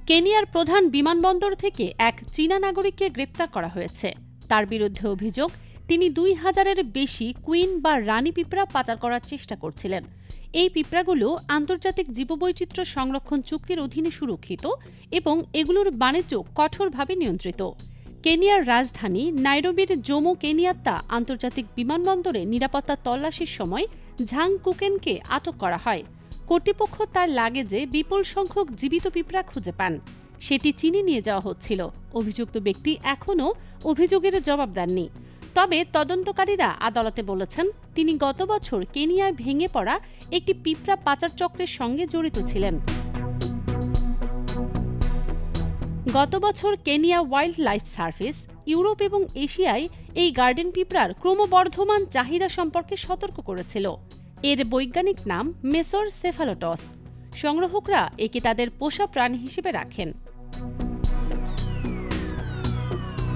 কেনিয়ার প্রধান বিমানবন্দর থেকে এক চীনা নাগরিককে গ্রেপ্তার করা হয়েছে। তার বিরুদ্ধে অভিযোগ, তিনি ২,০০০-এর বেশি কুইন বা রানী পিঁপড়া পাচার করার চেষ্টা করছিলেন। এই পিঁপড়াগুলো আন্তর্জাতিক জীববৈচিত্র্য সংরক্ষণ চুক্তির অধীনে সুরক্ষিত এবং এগুলোর বাণিজ্য কঠোরভাবে নিয়ন্ত্রিত। কেনিয়ার রাজধানী নাইরোবির জোমো কেনিয়াত্তা আন্তর্জাতিক বিমানবন্দরে নিরাপত্তা তল্লাশির সময় ঝাং কুকেনকে আটক করা হয়। কর্তৃপক্ষ তার লাগেজে বিপুল সংখ্যক জীবিত পিঁপড়া খুঁজে পান। সেটি চীনে নিয়ে যাওয়া হচ্ছিল। অভিযুক্ত ব্যক্তি এখনও অভিযোগের জবাব দেননি। তবে তদন্তকারীরা আদালতে বলেছেন, তিনি গত বছর কেনিয়ায় ভেঙে পড়া একটি পিঁপড়া পাচার চক্রের সঙ্গে জড়িত ছিলেন। গত বছর Kenya wild life service Europe এবং এশিয়ায় এই গার্ডেন পিঁপড়ার ক্রমবর্ধমান চাহিদা সম্পর্কে সতর্ক করেছিল। এর বৈজ্ঞানিক নাম মেসর সেফালোটস। সংগ্রাহকরা একে তাদের পোষা প্রাণী হিসেবে রাখেন।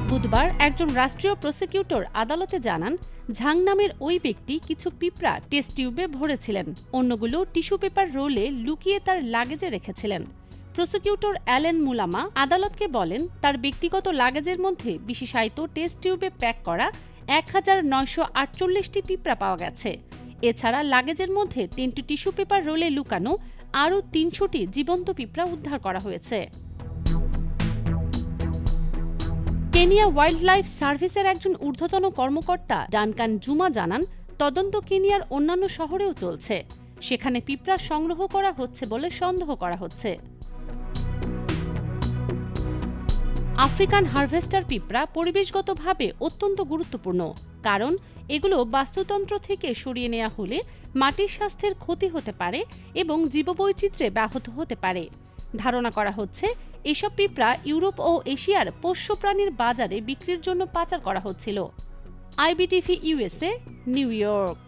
বুধবার একজন রাষ্ট্রীয় প্রসিকিউটর আদালতে জানান, ঝাং নামের ওই ব্যক্তি কিছু পিঁপড়া টেস্ট টিউবে ভরেছিলেন, অন্যগুলো টিস্যু পেপার রোলে লুকিয়ে তার লাগেজে রেখেছিলেন। প্রসিকিউটর অ্যালেন মুলামা আদালতকে বলেন, তার ব্যক্তিগত লাগেজের মধ্যে বিশেষায়িত টেস্ট টিউবে প্যাক করা ১,৯৪৮টি পিঁপড়া পাওয়া গেছে। এছাড়া লাগেজের মধ্যে ৩টি টিস্যু পেপার রোলে লুকানো আরও ৩০০টি জীবন্ত পিঁপড়া উদ্ধার করা হয়েছে। কেনিয়া ওয়াইল্ড লাইফ সার্ভিসের একজন ঊর্ধ্বতন কর্মকর্তা ডানকান জুমা জানান, তদন্ত কেনিয়ার অন্যান্য শহরেও চলছে। সেখানে পিঁপড়া সংগ্রহ করা হচ্ছে বলে সন্দেহ করা হচ্ছে। আফ্রিকান হারভেস্টার পিঁপড়া পরিবেশগতভাবে অত্যন্ত গুরুত্বপূর্ণ, কারণ এগুলো বাস্তুতন্ত্র থেকে সরিয়ে নেওয়া হলে মাটির স্বাস্থ্যের ক্ষতি হতে পারে এবং জীববৈচিত্র্যে ব্যাহত হতে পারে। ধারণা করা হচ্ছে, এসব পিঁপড়া ইউরোপ ও এশিয়ার পোষ্য প্রাণীর বাজারে বিক্রির জন্য পাচার করা হচ্ছিল। IBTV USA, new York.